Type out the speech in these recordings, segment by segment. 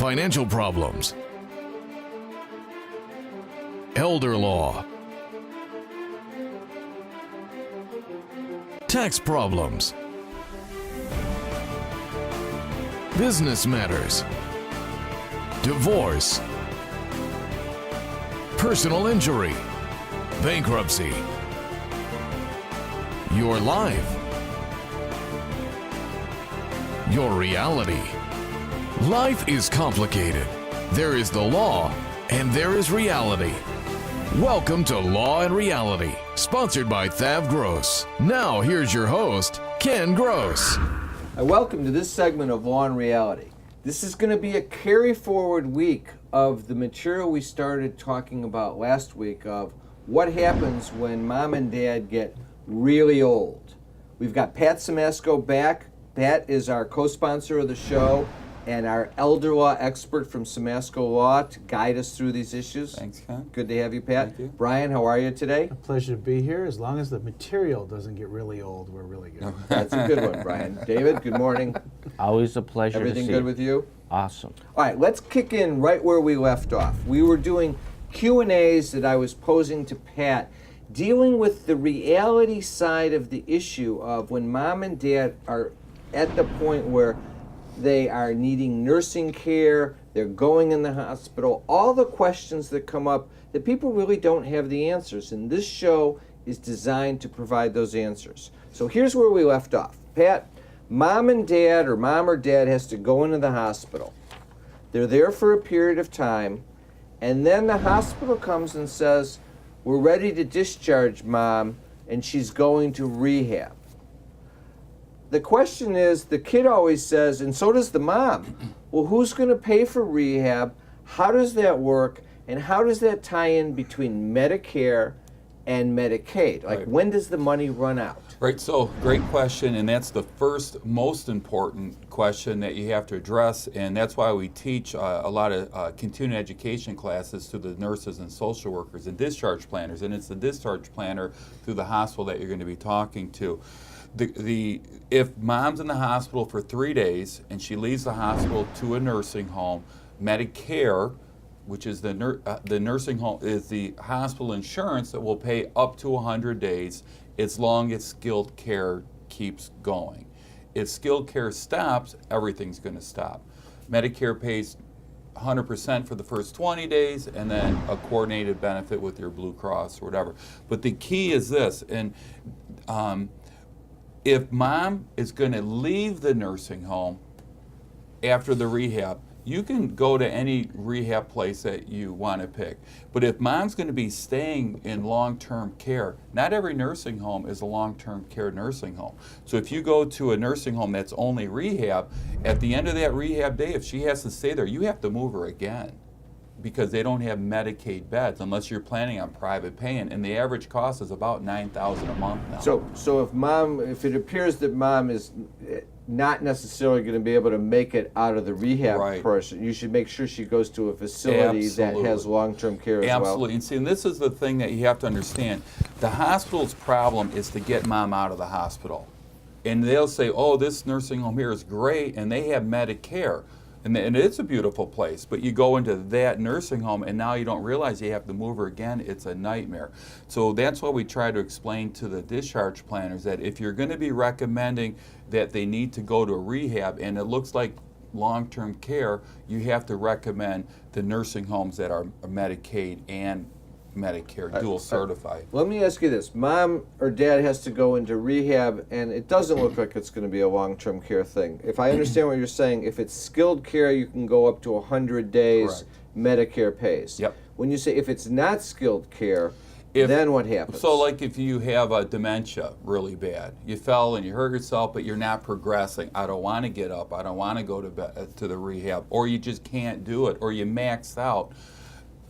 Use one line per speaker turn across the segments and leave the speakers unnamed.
financial problems, elder law, tax problems, business matters, divorce, personal injury, bankruptcy, your life, your reality. Life is complicated. There is the law and there is reality. Welcome to Law and Reality, sponsored by Thav Gross. Now here's your host, Ken Gross.
Welcome to this segment of Law and Reality. This is going to be a carry forward week of the material we started talking about last week of what happens when mom and dad get really old. We've got Pat Simasco back. Pat is our co-sponsor of the show and our elder law expert from Simasco Law to guide us through these issues.
Thanks, Ken.
Good to have you, Pat.
Thank you.
Brian, how are you today?
A pleasure to be here. As long as the material doesn't get really old, we're really good.
That's a good one, Brian. David, good morning.
Always a pleasure
Everything
to see
good
you.
with you?
Awesome.
All right, let's kick in right where we left off. We were doing Q&As that I was posing to Pat, dealing with the reality side of the issue of when mom and dad are at the point where they are needing nursing care, they're going in the hospital, all the questions that come up that people really don't have the answers. And this show is designed to provide those answers. So here's where we left off. Pat, mom and dad or mom or dad has to go into the hospital. They're there for a period of time, and then the hospital comes and says, we're ready to discharge mom, and she's going to rehab. The question is, the kid always says, and so does the mom, well, who's going to pay for rehab? How does that work? And how does that tie in between Medicare and Medicaid? Like,
Right.
when does the money run out?
Right, so great question, and that's the first most important question that you have to address, and that's why we teach a lot of continuing education classes to the nurses and social workers and discharge planners, and it's the discharge planner through the hospital that you're going to be talking to. If mom's in the hospital for 3 days and she leaves the hospital to a nursing home, Medicare, which is the nursing home, is the hospital insurance that will pay up to 100 days as long as skilled care keeps going. If skilled care stops, everything's going to stop. Medicare pays 100% for the first 20 days and then a coordinated benefit with your Blue Cross or whatever. But the key is this, and if mom is going to leave the nursing home after the rehab, you can go to any rehab place that you want to pick. But if mom's going to be staying in long-term care, not every nursing home is a long-term care nursing home. So if you go to a nursing home that's only rehab, at the end of that rehab day, if she has to stay there, you have to move her again, because they don't have Medicaid beds unless you're planning on private paying, and the average cost is about $9,000 a month now.
So if it appears that mom is not necessarily going to be able to make it out of the rehab
Right.
person, you should make sure she goes to a facility that has long-term care as well.
Absolutely. And see, and this is the thing that you have to understand. The hospital's problem is to get mom out of the hospital. And they'll say, oh, this nursing home here is great, and they have Medicare. And it's a beautiful place, but you go into that nursing home and now you don't realize you have to move her again. It's a nightmare. So that's why we try to explain to the discharge planners that if you're going to be recommending that they need to go to a rehab and it looks like long-term care, you have to recommend the nursing homes that are Medicaid and Medicare dual certified.
Let me ask you this. Mom or dad has to go into rehab, and it doesn't look like it's going to be a long-term care thing. If I understand what you're saying, if it's skilled care, you can go up to 100 days,
Correct.
Medicare pays.
Yep.
When you say if it's not skilled care, then what happens?
So like if you have a dementia really bad, you fell and you hurt yourself, but you're not progressing. I don't want to get up. I don't want to go to the rehab, or you just can't do it, or you maxed out.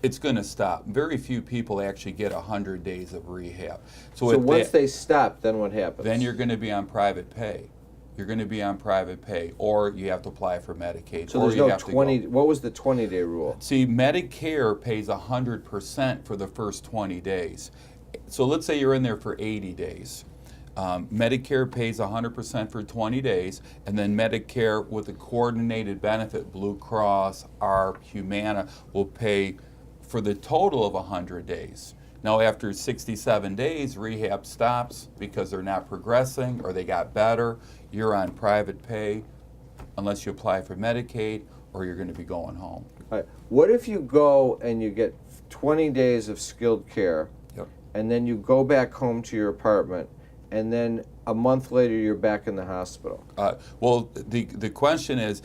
It's going to stop. Very few people actually get 100 days of rehab.
So once they stop, then what happens?
Then you're going to be on private pay. You're going to be on private pay, or you have to apply for Medicaid.
So
or
there's
you
no
have to
20.
go.
What was the 20-day rule?
See, Medicare pays 100% for the first 20 days. So let's say you're in there for 80 days. Medicare pays 100% for 20 days, and then Medicare with a coordinated benefit, Blue Cross, ARP, Humana, will pay for the total of 100 days. Now after 67 days, rehab stops because they're not progressing or they got better. You're on private pay unless you apply for Medicaid, or you're going to be going home.
All right. What if you go and you get 20 days of skilled care,
Yep.
and then you go back home to your apartment, and then a month later you're back in the hospital?
Well, the question is,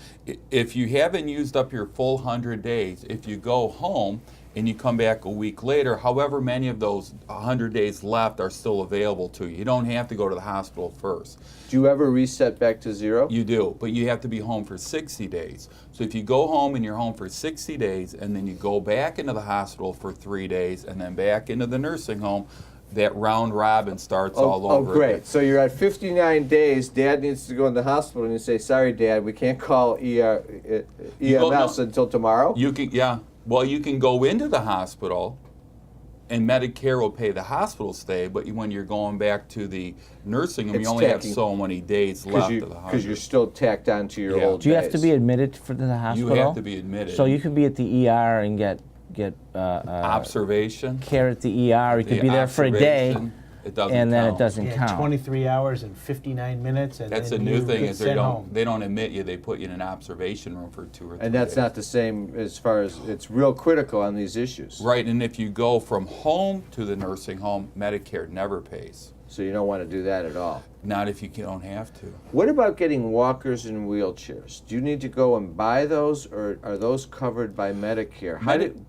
if you haven't used up your full 100 days, if you go home and you come back a week later, however many of those 100 days left are still available to you. You don't have to go to the hospital first.
Do you ever reset back to zero?
You do, but you have to be home for 60 days. So if you go home and you're home for 60 days and then you go back into the hospital for 3 days and then back into the nursing home, that round robin starts all over.
Oh, great.
again.
So you're at 59 days, Dad needs to go in the hospital, and you say, sorry, Dad, we can't call EMS until tomorrow?
You can, yeah. Well, you can go into the hospital, and Medicare will pay the hospital stay. But when you're going back to the nursing home,
It's
you only have
tacking.
so many days left of the
Because
hospital.
you're still tacked onto your
Yeah.
old
Do you have to
days.
be admitted for the hospital?
You have to be admitted.
So you could be at the ER and get
Observation.
care at the ER. You could
The
be there for a day,
observation, it doesn't
and then
count.
it doesn't
Yeah,
count.
23 hours and 59 minutes, and
That's a
then
new
you
thing
get
is they
sent
don't
home.
they don't admit you. They put you in an observation room for 2 or 3
And that's
days.
not the same as far as, it's real critical on these issues.
Right, and if you go from home to the nursing home, Medicare never pays.
So you don't want to do that at all.
Not if you don't have to.
What about getting walkers and wheelchairs? Do you need to go and buy those, or are those covered by Medicare?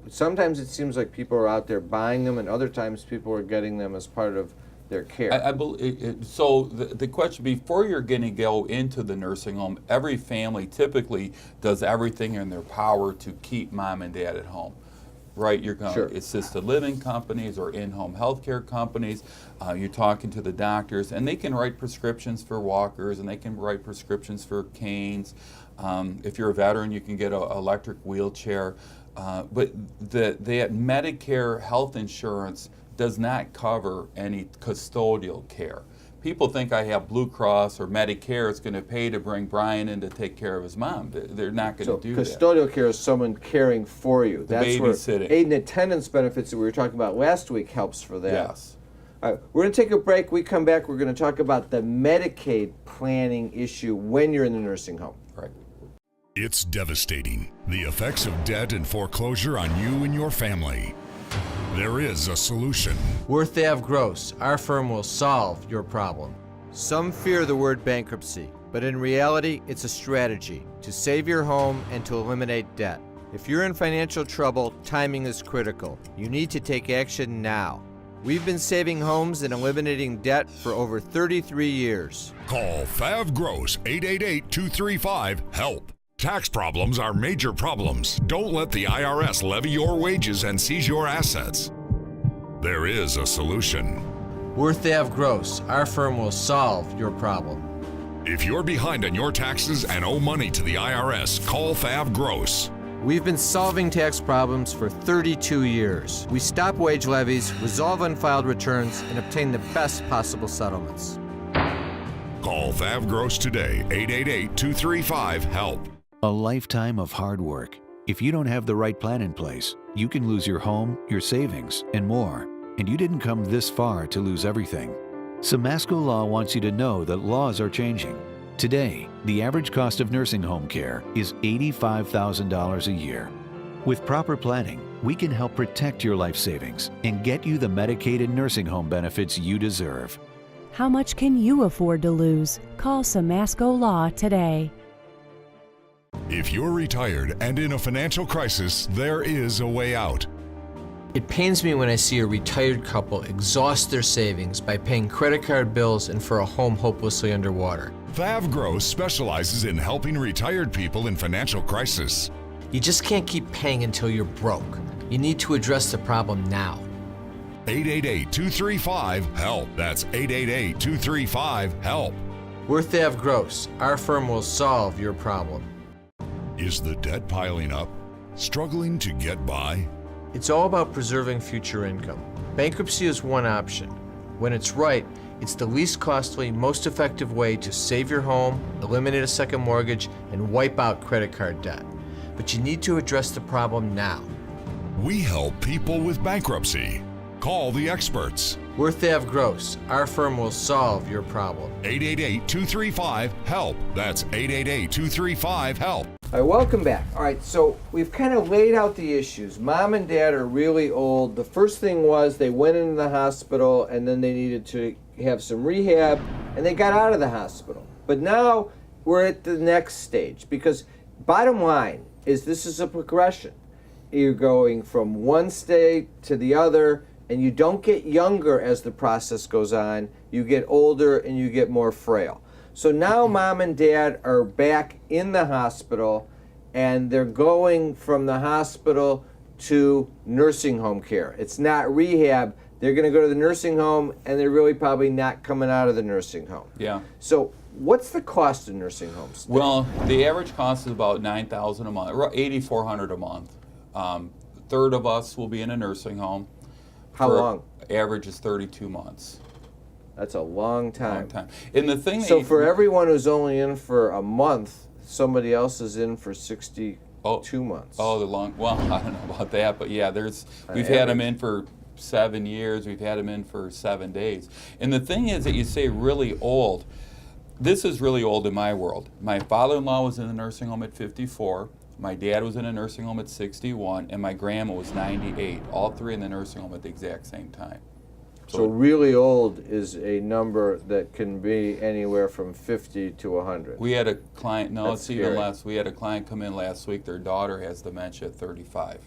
Sometimes it seems like people are out there buying them, and other times people are getting them as part of their care.
So the question, before you're going to go into the nursing home, every family typically does everything in their power to keep mom and dad at home. Right, you're going
Sure.
to assisted living companies or in-home healthcare companies. You're talking to the doctors, and they can write prescriptions for walkers, and they can write prescriptions for canes. If you're a veteran, you can get an electric wheelchair. But that Medicare health insurance does not cover any custodial care. People think I have Blue Cross or Medicare is going to pay to bring Brian in to take care of his mom. They're not going
So
to do that.
custodial care is someone caring for you. That's where
babysitting.
aid and attendance benefits that we were talking about last week helps for that.
Yes.
All right, we're going to take a break. We come back, we're going to talk about the Medicaid planning issue when you're in the nursing home.
Right.
It's devastating. The effects of debt and foreclosure on you and your family. There is a solution.
Worth Ave Gross, our firm will solve your problem. Some fear the word bankruptcy, but in reality, it's a strategy to save your home and to eliminate debt. If you're in financial trouble, timing is critical. You need to take action now. We've been saving homes and eliminating debt for over 33 years.
Call Fav Gross 888-235-HELP. Tax problems are major problems. Don't let the IRS levy your wages and seize your assets. There is a solution.
Worth Ave Gross, our firm will solve your problem.
If you're behind on your taxes and owe money to the IRS, call Fav Gross.
We've been solving tax problems for 32 years. We stop wage levies, resolve unfiled returns, and obtain the best possible settlements.
Call Fav Gross today, 888-235-HELP.
A lifetime of hard work. If you don't have the right plan in place, you can lose your home, your savings, and more. And you didn't come this far to lose everything. Samasco Law wants you to know that laws are changing. Today, the average cost of nursing home care is $85,000 a year. With proper planning, we can help protect your life savings and get you the Medicaid and nursing home benefits you deserve.
How much can you afford to lose? Call Samasco Law today.
If you're retired and in a financial crisis, there is a way out.
It pains me when I see a retired couple exhaust their savings by paying credit card bills and for a home hopelessly underwater.
Fav Gross specializes in helping retired people in financial crisis.
You just can't keep paying until you're broke. You need to address the problem now.
888-235-HELP. That's 888-235-HELP.
Worth Ave Gross, our firm will solve your problem.
Is the debt piling up? Struggling to get by?
It's all about preserving future income. Bankruptcy is one option. When it's right,
It's the least costly, most effective way to save your home, eliminate a second mortgage, and wipe out credit card debt. But you need to address the problem now.
We help people with bankruptcy. Call the experts.
Worth Ave Gross. Our firm will solve your problem.
888-235-HELP. That's 888-235-HELP.
All right, welcome back. All right, so we've kind of laid out the issues. Mom and dad are really old. The first thing was they went into the hospital and then they needed to have some rehab and they got out of the hospital. But now we're at the next stage because bottom line is this is a progression. You're going from one state to the other and you don't get younger as the process goes on. You get older and you get more frail. So now mom and dad are back in the hospital and they're going from the hospital to nursing home care. It's not rehab. They're going to go to the nursing home and they're really probably not coming out of the nursing home.
Yeah.
So what's the cost of nursing homes?
Well, the average cost is about $9,000 a month, or $8,400 a month. Third of us will be in a nursing home.
How long?
Average is 32 months.
That's a long time.
Long time. And the thing
So
that
for everyone who's only in for a month, somebody else is in for 62 months.
Oh, the long. Well, I don't know about that, but yeah, we've had them in for 7 years. We've had them in for 7 days. And the thing is that you say really old. This is really old in my world. My father-in-law was in the nursing home at 54. My dad was in a nursing home at 61, and my grandma was 98. All three in the nursing home at the exact same time.
So really old is a number that can be anywhere from 50 to 100.
We had a client, no,
That's
it's even
scary.
less. We had a client come in last week. Their daughter has dementia at 35.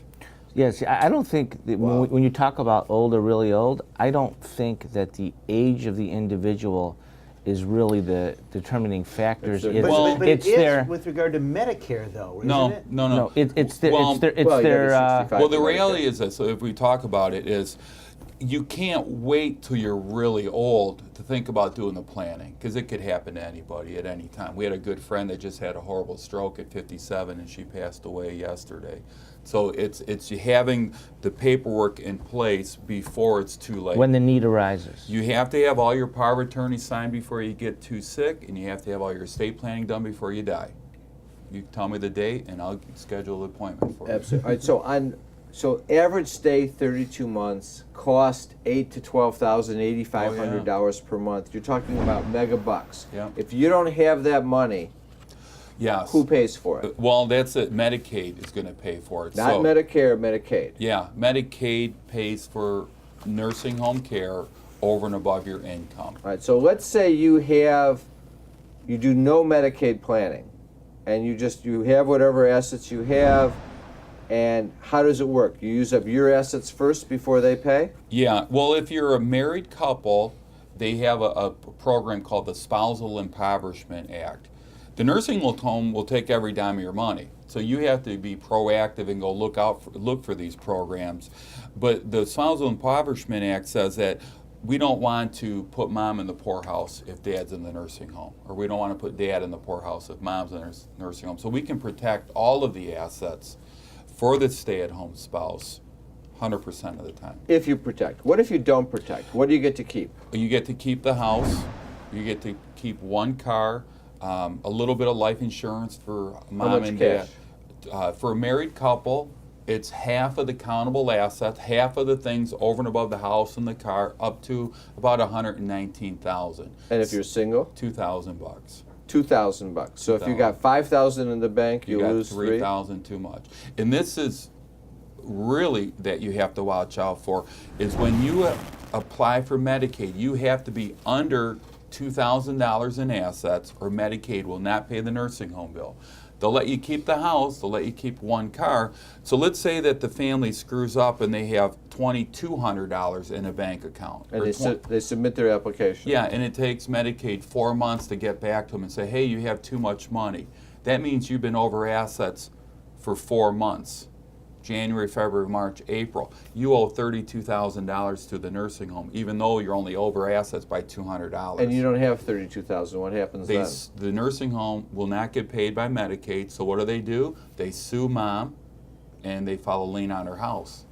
Yes, I don't think that when you talk about old or really old, I don't think that the age of the individual is really the determining factors.
It's
It's,
Well,
but
it's
it is
their
with regard to Medicare, though, isn't
No,
it?
no, no.
no, it's their
Well,
it's their
well, you
their
gotta be 65
Well, the
to
reality
Medicare.
is this, so if we talk about it, is you can't wait till you're really old to think about doing the planning, because it could happen to anybody at any time. We had a good friend that just had a horrible stroke at 57, and she passed away yesterday. So it's having the paperwork in place before it's too late.
when the need arises.
You have to have all your power of attorney signed before you get too sick, and you have to have all your estate planning done before you die. You tell me the date, and I'll schedule an appointment for you.
Absolutely. All right, so average stay 32 months, cost $8,000 to $12,000, $8,500 per month. You're talking about mega bucks.
Yeah.
If you don't have that money,
Yes.
who pays for it?
Well, that's it. Medicaid is going to pay for it.
Not Medicare, Medicaid.
Yeah, Medicaid pays for nursing home care over and above your income.
All right, so let's say you do no Medicaid planning, and you have whatever assets you have, and how does it work? You use up your assets first before they pay?
Yeah, well, if you're a married couple, they have a program called the Spousal Impoverishment Act. The nursing home will take every dime of your money, so you have to be proactive and go look for these programs. But the Spousal Impoverishment Act says that we don't want to put mom in the poorhouse if dad's in the nursing home, or we don't want to put dad in the poorhouse if mom's in the nursing home. So we can protect all of the assets for the stay-at-home spouse 100% of the time.
If you protect. What if you don't protect? What do you get to keep?
You get to keep the house, you get to keep one car, a little bit of life insurance for mom
much
and
cash?
dad. For a married couple, it's half of the countable assets, half of the things over and above the house and the car, up to about $119,000.
And if you're single?
$2,000.
$2,000. So if you got $5,000 in the bank, you
got
lose $3,000.
$3,000 too much. And this is really that you have to watch out for, is when you apply for Medicaid, you have to be under $2,000 in assets, or Medicaid will not pay the nursing home bill. They'll let you keep the house, they'll let you keep one car. So let's say that the family screws up and they have $2,200 in a bank account.
And
or
they submit their application.
yeah, and it takes Medicaid 4 months to get back to them and say, hey, you have too much money. That means you've been over assets for 4 months. January, February, March, April. You owe $32,000 to the nursing home, even though you're only over assets by $200.
And you don't have $32,000. What happens then?
The nursing home will not get paid by Medicaid, so what do? They sue mom, and they file a lien on her house.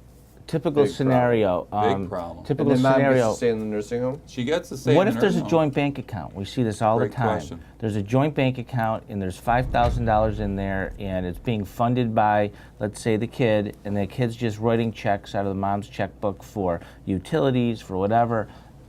typical
Big
scenario.
Big problem.
Typical
And then mom gets
scenario.
to stay in the nursing home?
She gets to stay
What
in
if there's a
nursing home.
joint bank account? We see this all
Great
the time.
question.
There's a joint bank account and there's $5,000 in there and it's being funded by, let's say, the kid, and the kid's just writing checks out of the mom's checkbook for utilities, for whatever.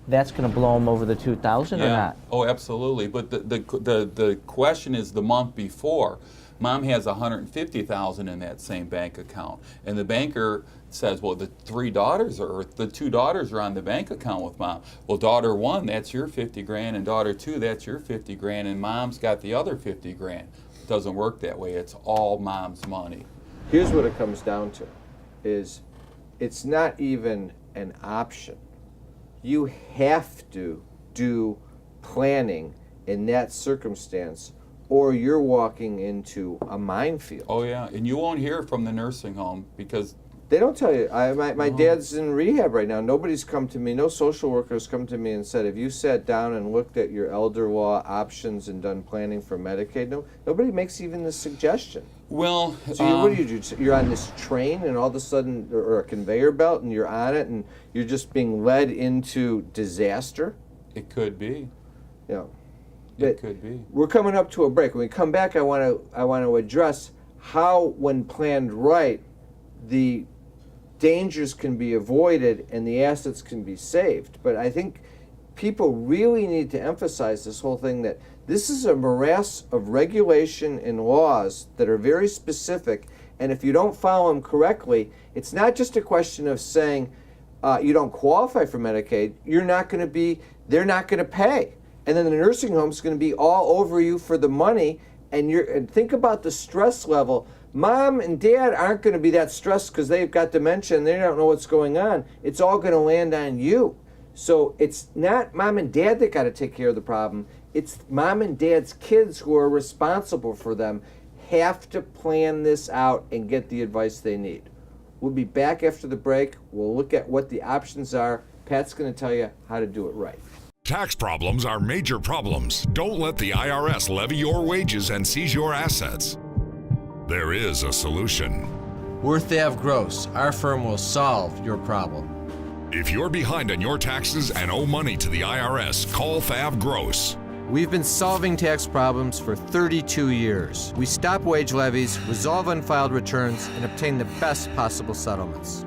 That's going to blow them over the 2,000 or not?
Oh, absolutely. But the question is the month before. Mom has $150,000 in that same bank account, and the banker says, well, the two daughters are on the bank account with mom. Well, daughter 1, that's your 50 grand, and daughter 2, that's your 50 grand, and mom's got the other 50 grand. It doesn't work that way. It's all mom's money.
Here's what it comes down to, is it's not even an option. You have to do planning in that circumstance, or you're walking into a minefield.
Oh yeah, and you won't hear from the nursing home because
They don't tell you. My dad's in rehab right now. Nobody's come to me, no social workers come to me and said, have you sat down and looked at your elder law options and done planning for Medicaid? No, nobody makes even the suggestion.
well,
So what do you do? You're on this train and all of a sudden, or a conveyor belt, and you're on it and you're just being led into disaster?
it could be.
You know,
It could be.
we're coming up to a break. When we come back, I want to address how, when planned right, the dangers can be avoided and the assets can be saved. But I think people really need to emphasize this whole thing, that this is a morass of regulation and laws that are very specific, and if you don't follow them correctly, it's not just a question of saying you don't qualify for Medicaid, they're not going to pay. And then the nursing home is going to be all over you for the money, and think about the stress level. Mom and dad aren't going to be that stressed because they've got dementia and they don't know what's going on. It's all going to land on you. So it's not mom and dad that got to take care of the problem. It's mom and dad's kids who are responsible for them, have to plan this out and get the advice they need. We'll be back after the break. We'll look at what the options are. Pat's going to tell you how to do it right.
Tax problems are major problems. Don't let the IRS levy your wages and seize your assets. There is a solution.
Worth Ave Gross, our firm will solve your problem.
If you're behind on your taxes and owe money to the IRS, call Fav Gross.
We've been solving tax problems for 32 years. We stop wage levies, resolve unfiled returns, and obtain the best possible settlements.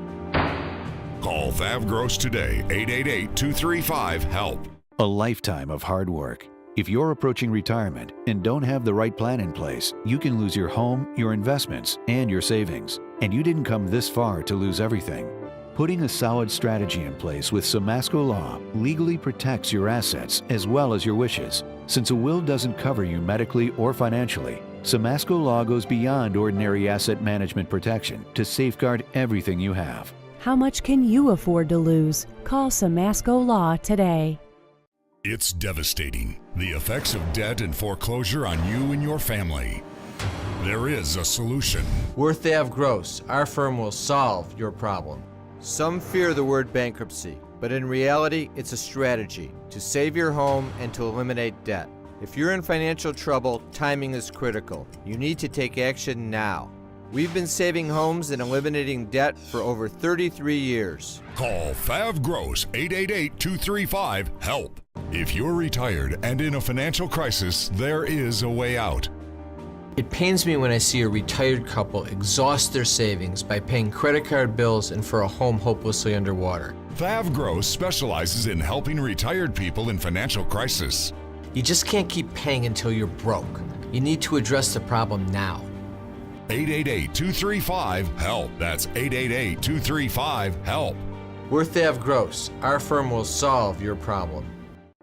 Call Fav Gross today, 888-235-HELP.
A lifetime of hard work. If you're approaching retirement and don't have the right plan in place, you can lose your home, your investments, and your savings. And you didn't come this far to lose everything. Putting a solid strategy in place with Samasco Law legally protects your assets as well as your wishes. Since a will doesn't cover you medically or financially, Samasco Law goes beyond ordinary asset management protection to safeguard everything you have.
How much can you afford to lose? Call Samasco Law today.
It's devastating, the effects of debt and foreclosure on you and your family. There is a solution.
Worth Ave Gross, our firm will solve your problem. Some fear the word bankruptcy, but in reality, it's a strategy to save your home and to eliminate debt. If you're in financial trouble, timing is critical. You need to take action now. We've been saving homes and eliminating debt for over 33 years.
Call Fav Gross, 888-235-HELP. If you're retired and in a financial crisis, there is a way out.
It pains me when I see a retired couple exhaust their savings by paying credit card bills and for a home hopelessly underwater.
Fav Gross specializes in helping retired people in financial crisis.
You just can't keep paying until you're broke. You need to address the problem now.
888-235-HELP. That's 888-235-HELP.
Worth Ave Gross, our firm will solve your problem.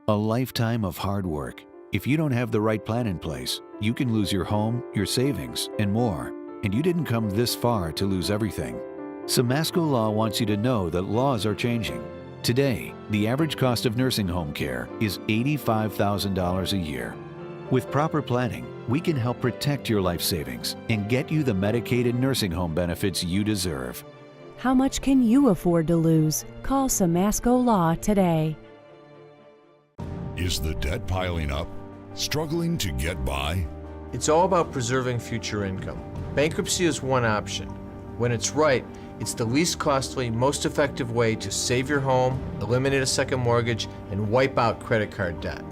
A lifetime of hard work. If you don't have the right plan in place, you can lose your home, your savings, and more. And you didn't come this far to lose everything. Samasco Law wants you to know that laws are changing. Today, the average cost of nursing home care is $85,000 a year. With proper planning, we can help protect your life savings and get you the Medicaid and nursing home benefits you deserve.
How much can you afford to lose? Call Samasco Law today.
Is the debt piling up? Struggling to get by?
It's all about preserving future income. Bankruptcy is one option. When it's right, It's the least costly, most effective way to save your home, eliminate a second mortgage, and wipe out credit card debt.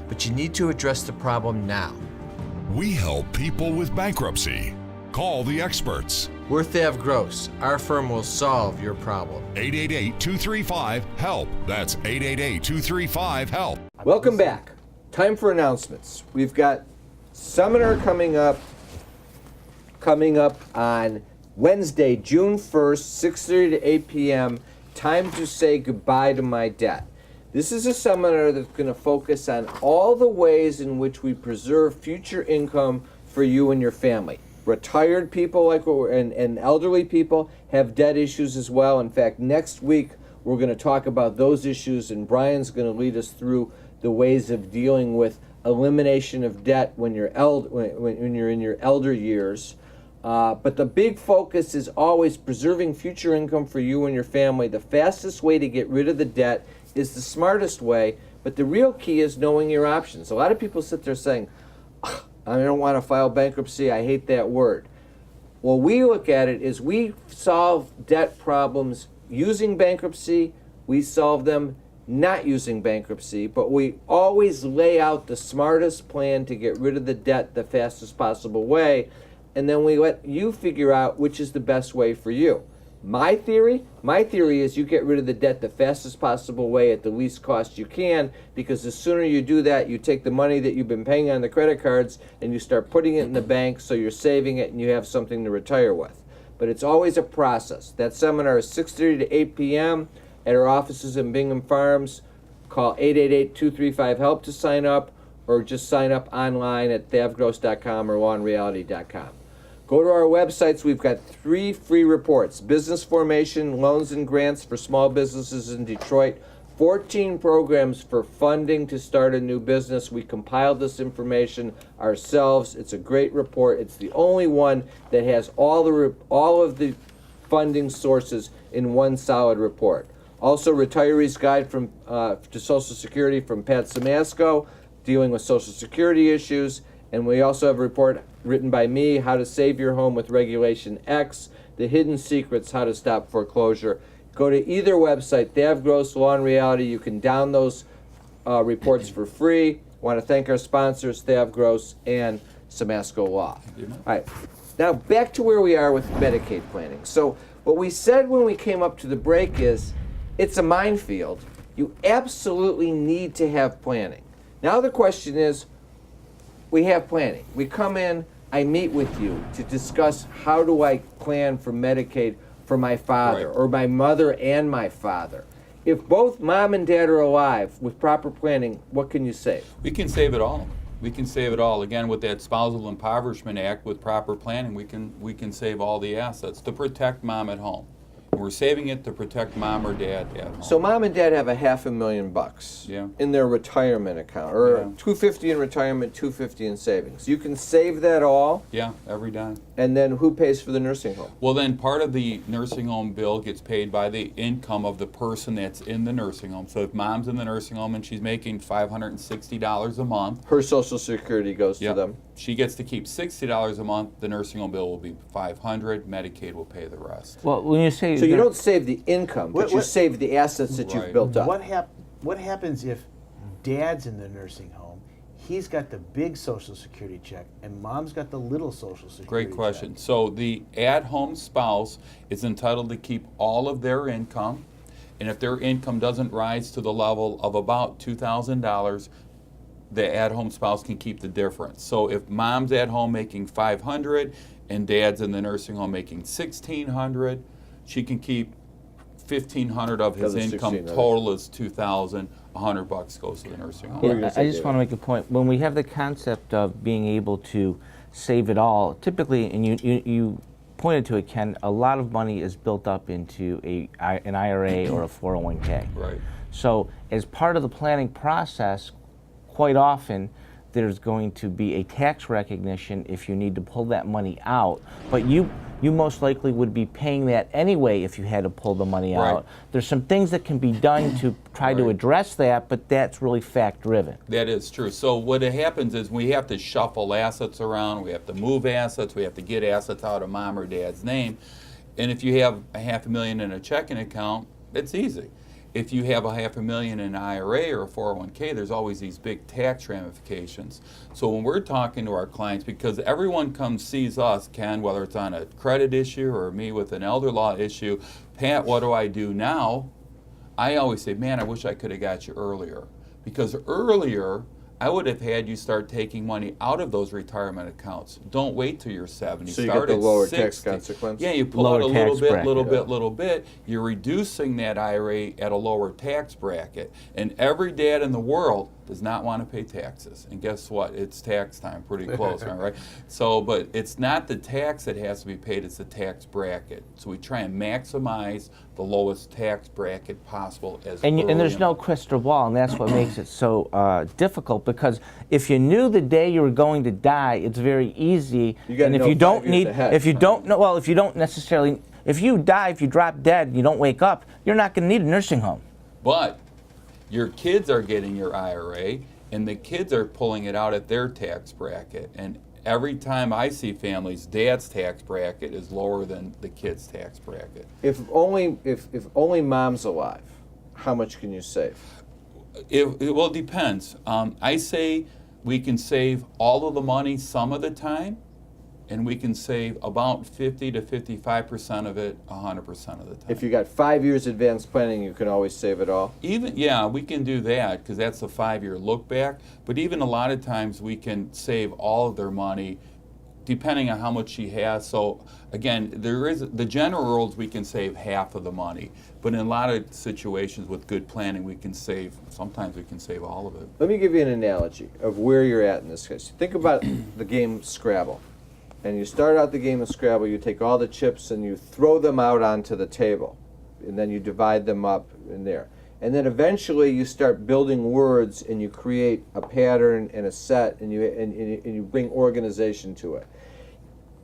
But you need to address the problem now.
We help people with bankruptcy. Call the experts.
We're Thav Gross. Our firm will solve your problem.
888-235-HELP. That's 888-235-HELP.
Welcome back. Time for announcements. We've got seminar coming up on Wednesday, June 1st, 6:30 to 8 p.m. Time to say goodbye to my debt. This is a seminar that's going to focus on all the ways in which we preserve future income for you and your family. Retired people and elderly people have debt issues as well. In fact, next week we're going to talk about those issues, and Brian's going to lead us through the ways of dealing with elimination of debt when you're in your elder years. But the big focus is always preserving future income for you and your family. The fastest way to get rid of the debt is the smartest way, but the real key is knowing your options. A lot of people sit there saying, I don't want to file bankruptcy, I hate that word. Well, we look at it as we solve debt problems using bankruptcy, we solve them not using bankruptcy, but we always lay out the smartest plan to get rid of the debt the fastest possible way, and then we let you figure out which is the best way for you. My theory is you get rid of the debt the fastest possible way at the least cost you can, because the sooner you do that, you take the money that you've been paying on the credit cards and you start putting it in the bank so you're saving it and you have something to retire with. But it's always a process. That seminar is 6:30 to 8 p.m. at our offices in Bingham Farms. Call 888-235-HELP to sign up, or just sign up online at thavgross.com or lawandreality.com. Go to our websites. We've got 3 free reports: business formation, loans and grants for small businesses in Detroit, 14 programs for funding to start a new business. We compiled this information ourselves. It's a great report. It's the only one that has all of the funding sources in one solid report. Also, Retiree's Guide to Social Security from Pat Samasco, dealing with Social Security issues. And we also have a report written by me, How to Save Your Home with Regulation X, The Hidden Secrets, How to Stop Foreclosure. Go to either website, Thav Gross, Law and Reality. You can down those reports for free. Want to thank our sponsors, Thav Gross and Samasco Law. All right, now back to where we are with Medicaid planning. So what we said when we came up to the break is, it's a minefield. You absolutely need to have planning. Now the question is, we have planning. We come in, I meet with you to discuss how do I plan for Medicaid for my father, or my mother and my father. If both mom and dad are alive with proper planning, what can you save?
We can save it all. We can save it all. Again, with that Spousal Impoverishment Act, with proper planning, we can save all the assets to protect mom at home. We're saving it to protect mom or dad at home.
So mom and dad have $500,000 in their retirement account, or $250 in retirement, $250 in savings. You can save that all.
Yeah, every dime.
And then who pays for the nursing home?
Well, then part of the nursing home bill gets paid by the income of the person that's in the nursing home. So if mom's in the nursing home and she's making $560 a month,
her Social Security goes to them.
She gets to keep $60 a month. The nursing home bill will be $500. Medicaid will pay the rest.
Well, when you say
so, you don't save the income, but you save the assets that you've built up.
What happens if dad's in the nursing home? He's got the big Social Security check, and mom's got the little Social Security check.
Great question. So the at-home spouse is entitled to keep all of their income, and if their income doesn't rise to the level of about $2,000, the at-home spouse can keep the difference. So if mom's at home making $500 and dad's in the nursing home making $1,600, she can keep $1,500 of his income. Total is $2,000. $100 goes to the nursing home.
Yeah, I just want to make a point. When we have the concept of being able to save it all, typically, and you pointed to it, Ken, a lot of money is built up into an IRA or a 401k.
Right.
So as part of the planning process, quite often there's going to be a tax recognition if you need to pull that money out, but you most likely would be paying that anyway if you had to pull the money out. There's some things that can be done to try to address that, but that's really fact-driven.
That is true. So what happens is we have to shuffle assets around, we have to move assets, we have to get assets out of mom or dad's name, And if you have $500,000 in a checking account, it's easy. If you have $500,000 in an IRA or a 401k, there's always these big tax ramifications. So when we're talking to our clients, because everyone sees us, Ken, whether it's on a credit issue or me with an elder law issue, Pat, what do I do now? I always say, man, I wish I could have got you earlier. Because earlier, I would have had you start taking money out of those retirement accounts. Don't wait till you're 70.
So you
Start
get the
at
lower
60.
tax consequence?
Yeah, you pull
Lower
out a little
tax
bit,
bracket.
little bit. You're reducing that IRA at a lower tax bracket. And every dad in the world does not want to pay taxes. And guess what? It's tax time, pretty close, right? So, but it's not the tax that has to be paid, it's the tax bracket. So we try and maximize the lowest tax bracket possible as
And there's
early
no crystal ball, and that's what makes it so difficult. Because if you knew the day you were going to die, it's very easy.
You gotta
and if
know
you don't
5 years
need,
ahead.
if you don't know, well, if you don't necessarily, if you die, if you drop dead, you don't wake up, you're not going to need a nursing home.
But your kids are getting your IRA, and the kids are pulling it out at their tax bracket. And every time I see families, dad's tax bracket is lower than the kid's tax bracket.
If only mom's alive, how much can you save?
Well, it depends. I say we can save all of the money some of the time, and we can save about 50 to 55% of it 100% of the time.
If you got 5 years advanced planning, you can always save it all.
Yeah, we can do that because that's a 5-year look back. But even a lot of times we can save all of their money depending on how much she has. So again, there is the general rules, we can save half of the money. But in a lot of situations with good planning, sometimes we can save all of it.
Let me give you an analogy of where you're at in this case. Think about the game Scrabble. And you start out the game of Scrabble, you take all the chips and you throw them out onto the table. And then you divide them up in there. And then eventually you start building words and you create a pattern and a set and you bring organization to it.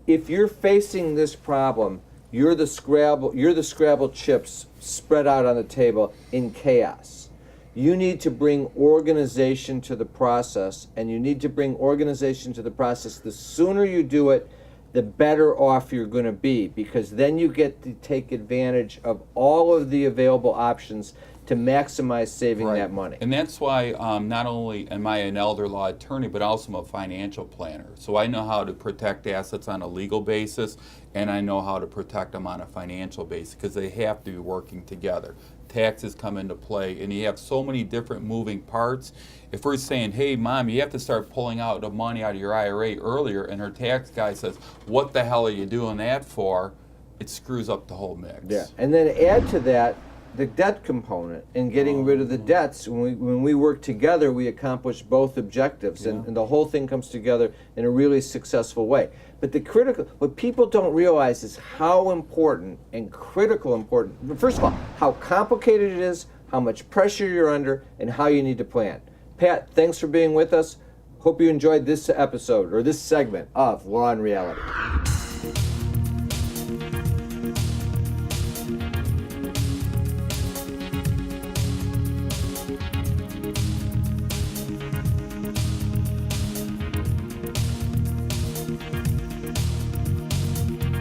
If you're facing this problem, you're the Scrabble chips spread out on the table in chaos. You need to organization to the process, and you need to bring organization to the process. The sooner you do it, the better off you're going to be, because then you get to take advantage of all of the available options to maximize saving that money.
And that's why not only am I an elder law attorney, but also I'm a financial planner. So I know how to protect assets on a legal basis, and I know how to protect them on a financial basis, because they have to be working together. Taxes come into play, and you have so many different moving parts. If we're saying, hey, Mom, you have to start pulling out the money out of your IRA earlier, and her tax guy says, what the hell are you doing that for? It screws up the whole mix.
Yeah, and then add to that the debt component and getting rid of the debts. When we work together, we accomplish both objectives, and the whole thing comes together in a really successful way. But what people don't realize is how important and important, first of all, how complicated it is, how much pressure you're under, and how you need to plan. Pat, thanks for being with us. Hope you enjoyed this episode, or this segment of Law and Reality.